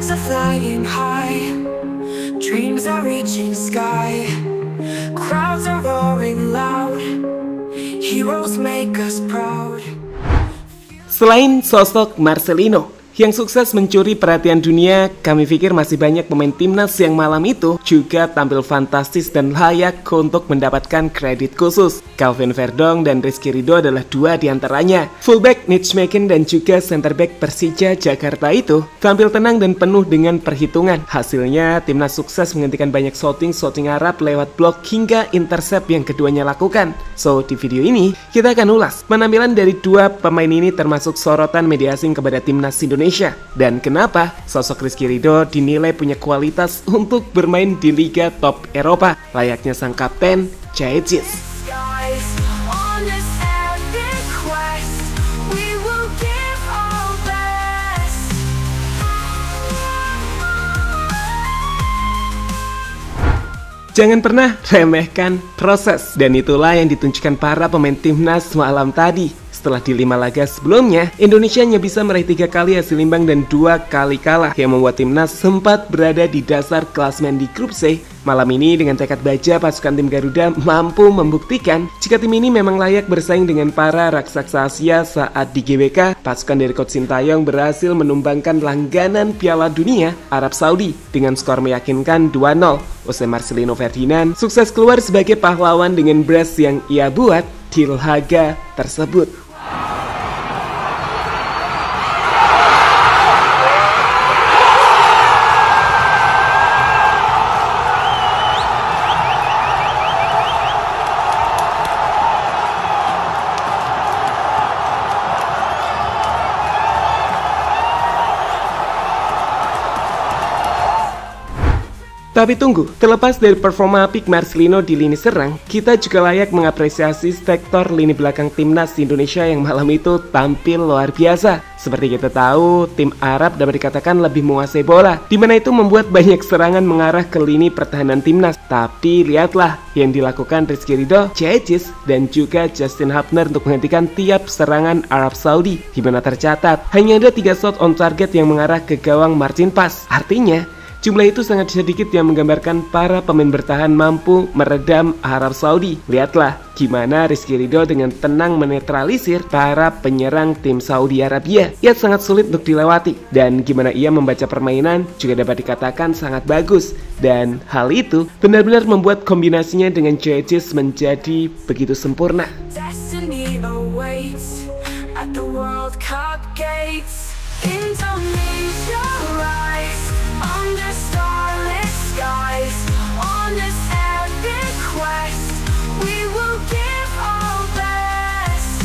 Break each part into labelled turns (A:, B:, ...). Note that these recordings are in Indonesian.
A: Flags are flying high, dreams are reaching sky, crowds are roaring loud, heroes make us proud.
B: Selain sosok Marcelino yang sukses mencuri perhatian dunia, kami pikir masih banyak pemain timnas yang malam itu juga tampil fantastis dan layak untuk mendapatkan kredit khusus. Calvin Verdong dan Rizky Ridho adalah dua diantaranya. Fullback Nijmegen dan juga center back Persija Jakarta itu tampil tenang dan penuh dengan perhitungan. Hasilnya, timnas sukses menghentikan banyak shooting Arab lewat blok hingga intercept yang keduanya lakukan. So, di video ini kita akan ulas penampilan dari dua pemain ini termasuk sorotan media asing kepada timnas Indonesia. Dan kenapa sosok Rizky Ridho dinilai punya kualitas untuk bermain di Liga Top Eropa layaknya sang kapten Cecis. Jangan pernah remehkan proses, dan itulah yang ditunjukkan para pemain timnas malam tadi. Setelah di 5 laga sebelumnya, Indonesia hanya bisa meraih 3 kali hasil imbang dan 2 kali kalah, yang membuat timnas sempat berada di dasar klasemen di grup C. Malam ini dengan tekad baja, pasukan tim Garuda mampu membuktikan jika tim ini memang layak bersaing dengan para raksasa Asia saat di GBK. Pasukan dari Coach Sintayong berhasil menumbangkan langganan Piala Dunia Arab Saudi dengan skor meyakinkan 2-0. Jose Marcelino Ferdinand sukses keluar sebagai pahlawan dengan brace yang ia buat di laga tersebut. Tapi tunggu, terlepas dari performa apik Marcelino di lini serang, kita juga layak mengapresiasi sektor lini belakang timnas Indonesia yang malam itu tampil luar biasa. Seperti kita tahu, tim Arab dapat dikatakan lebih menguasai bola, di mana itu membuat banyak serangan mengarah ke lini pertahanan timnas. Tapi lihatlah yang dilakukan Rizky Ridho, Cecis, dan juga Justin Hubner untuk menghentikan tiap serangan Arab Saudi, di mana tercatat hanya ada 3 shot on target yang mengarah ke gawang Martin Paes. Artinya, jumlah itu sangat sedikit yang menggambarkan para pemain bertahan mampu meredam Arab Saudi. Lihatlah gimana Rizky Ridho dengan tenang menetralisir para penyerang tim Saudi Arabia. Ia sangat sulit untuk dilewati, dan gimana ia membaca permainan juga dapat dikatakan sangat bagus. Dan hal itu benar-benar membuat kombinasinya dengan Cecis menjadi begitu sempurna.
A: Destiny awaits at the World Cup gates. Indonesia rise under starlit skies, on this epic quest, we will give our best.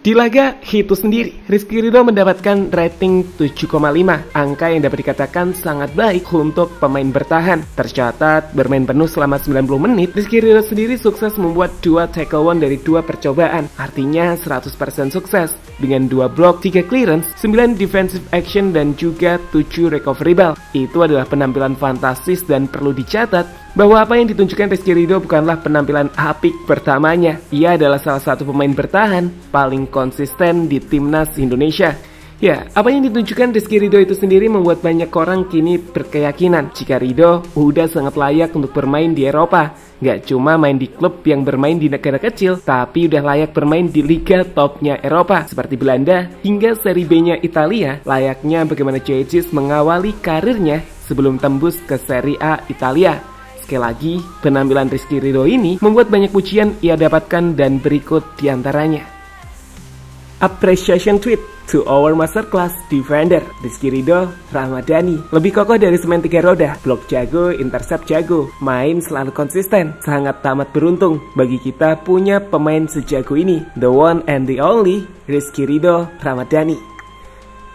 B: Di laga itu sendiri, Rizky Ridho mendapatkan rating 7,5, angka yang dapat dikatakan sangat baik untuk pemain bertahan. Tercatat bermain penuh selama 90 menit, Rizky Ridho sendiri sukses membuat 2 tackle one dari 2 percobaan, artinya 100% sukses. Dengan 2 blok, 3 clearance, 9 defensive action, dan juga 7 recovery ball. Itu adalah penampilan fantastis, dan perlu dicatat bahwa apa yang ditunjukkan Rizky Ridho bukanlah penampilan apik pertamanya. Ia adalah salah satu pemain bertahan paling konsisten di timnas Indonesia. Ya, apa yang ditunjukkan Rizky Ridho itu sendiri membuat banyak orang kini berkeyakinan jika Ridho udah sangat layak untuk bermain di Eropa. Gak cuma main di klub yang bermain di negara kecil, tapi udah layak bermain di liga topnya Eropa seperti Belanda hingga Serie B-nya Italia, layaknya bagaimana Cecis mengawali karirnya sebelum tembus ke Serie A Italia. Sekali lagi, penampilan Rizky Ridho ini membuat banyak pujian ia dapatkan, dan berikut diantaranya. Appreciation tweet to our masterclass defender Rizky Ridho Ramadhani. Lebih kokoh dari semen 3 roda, blok jago, intercept jago, main selalu konsisten, sangat tamat beruntung bagi kita punya pemain sejago ini. The one and the only Rizky Ridho Ramadhani.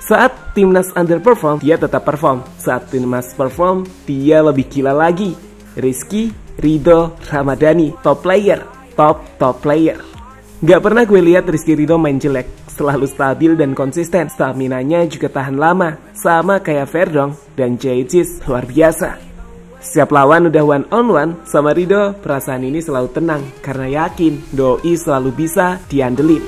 B: Saat timnas underperform, dia tetap perform. Saat timnas perform, dia lebih gila lagi. Rizky Ridho Ramadhani, top player, top player. Gak pernah gue lihat Rizky Ridho main jelek, selalu stabil dan konsisten. Staminanya juga tahan lama, sama kayak Verdong dan Cecis, luar biasa. Siap lawan udah one on one sama Ridho, perasaan ini selalu tenang karena yakin doi selalu bisa diandelin.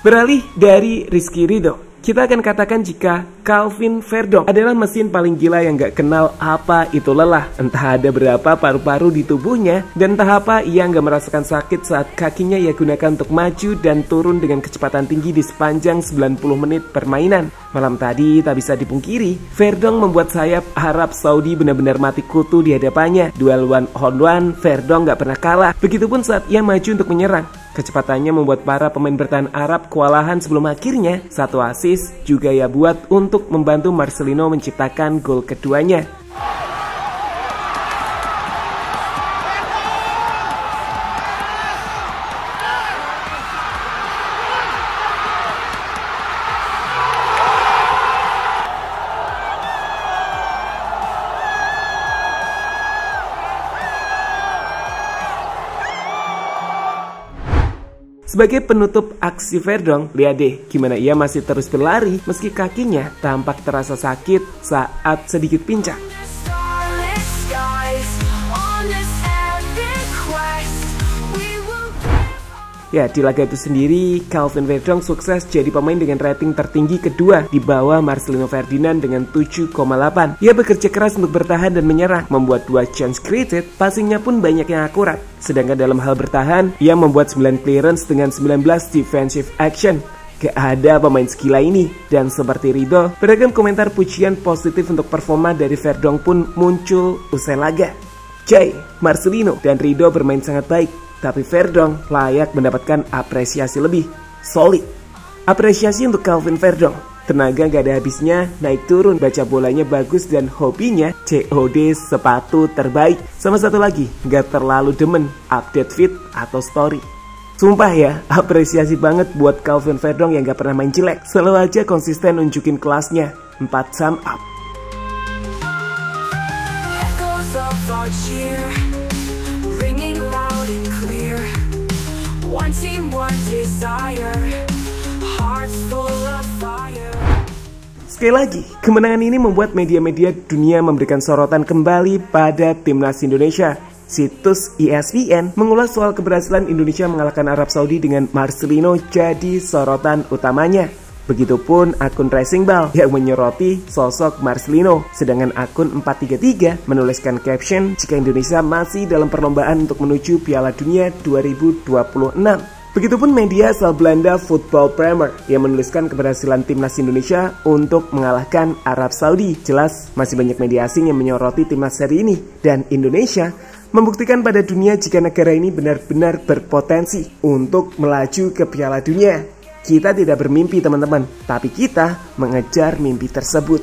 B: Beralih dari Rizky Ridho, kita akan katakan jika Calvin Verdong adalah mesin paling gila yang gak kenal apa itu lelah. Entah ada berapa paru-paru di tubuhnya, dan entah apa ia gak merasakan sakit saat kakinya ia gunakan untuk maju dan turun dengan kecepatan tinggi di sepanjang 90 menit permainan. Malam tadi tak bisa dipungkiri, Verdong membuat sayap Arab Saudi benar-benar mati kutu di hadapannya. Duel one on one, Verdong gak pernah kalah. Begitupun saat ia maju untuk menyerang. Kecepatannya membuat para pemain bertahan Arab kewalahan sebelum akhirnya satu assist juga ia buat untuk membantu Marcelino menciptakan gol keduanya. Sebagai penutup aksi Verdong, lihat deh gimana ia masih terus berlari meski kakinya tampak terasa sakit saat sedikit pincang. Ya, di laga itu sendiri, Calvin Verdong sukses jadi pemain dengan rating tertinggi kedua di bawah Marcelino Ferdinand dengan 7,8. Ia bekerja keras untuk bertahan dan menyerang, membuat 2 chance created, passingnya pun banyak yang akurat. Sedangkan dalam hal bertahan, ia membuat 9 clearance dengan 19 defensive action. Gak ada pemain segila ini. Dan seperti Ridho, beragam komentar pujian positif untuk performa dari Verdong pun muncul usai laga. Marcelino dan Ridho bermain sangat baik, tapi Verdong layak mendapatkan apresiasi lebih. Solid. Apresiasi untuk Calvin Verdong. Tenaga gak ada habisnya, naik turun, baca bolanya bagus, dan hobinya COD sepatu terbaik. Sama satu lagi, gak terlalu demen update feed atau story. Sumpah ya, apresiasi banget buat Calvin Verdong yang gak pernah main jelek. Selalu aja konsisten nunjukin kelasnya. 4 thumb up. One team, one desire, hearts full of fire. Sekali lagi, kemenangan ini membuat media-media dunia memberikan sorotan kembali pada timnas Indonesia. Situs ESPN mengulas soal keberhasilan Indonesia mengalahkan Arab Saudi dengan Marcelino jadi sorotan utamanya. Begitupun akun Racing Ball yang menyoroti sosok Marcelino. Sedangkan akun 433 menuliskan caption jika Indonesia masih dalam perlombaan untuk menuju Piala Dunia 2026. Begitupun media asal Belanda Football Premier yang menuliskan keberhasilan timnas Indonesia untuk mengalahkan Arab Saudi. Jelas masih banyak media asing yang menyoroti timnas hari ini. Dan Indonesia membuktikan pada dunia jika negara ini benar-benar berpotensi untuk melaju ke Piala Dunia. Kita tidak bermimpi teman-teman, tapi kita mengejar mimpi tersebut.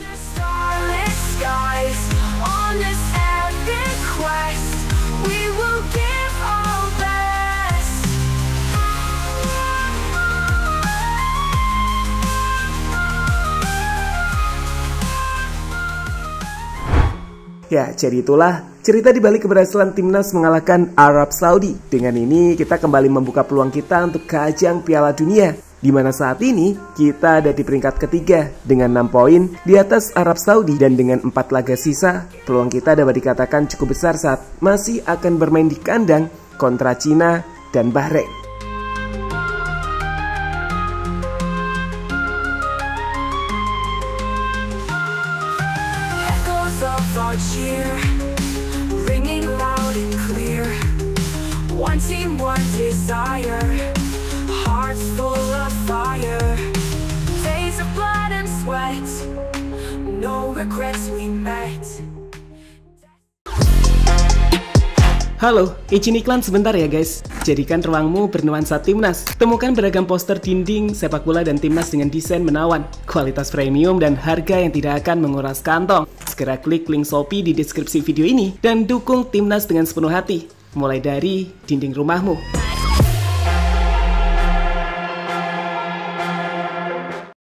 B: Ya, jadi itulah cerita di balik keberhasilan timnas mengalahkan Arab Saudi. Dengan ini kita kembali membuka peluang kita untuk ke ajang Piala Dunia, di mana saat ini kita ada di peringkat ketiga dengan 6 poin di atas Arab Saudi, dan dengan 4 laga sisa, peluang kita dapat dikatakan cukup besar saat masih akan bermain di kandang kontra Cina dan Bahrain. One team, one desire, hearts full of fire, days of blood and sweat, no regrets we met. Halo, izin iklan sebentar ya guys. Jadikan ruangmu bernuansa timnas. Temukan beragam poster dinding, sepak bola dan timnas dengan desain menawan, kualitas premium dan harga yang tidak akan menguras kantong. Segera klik link Shopee di deskripsi video ini dan dukung timnas dengan sepenuh hati. Mulai dari dinding rumahmu.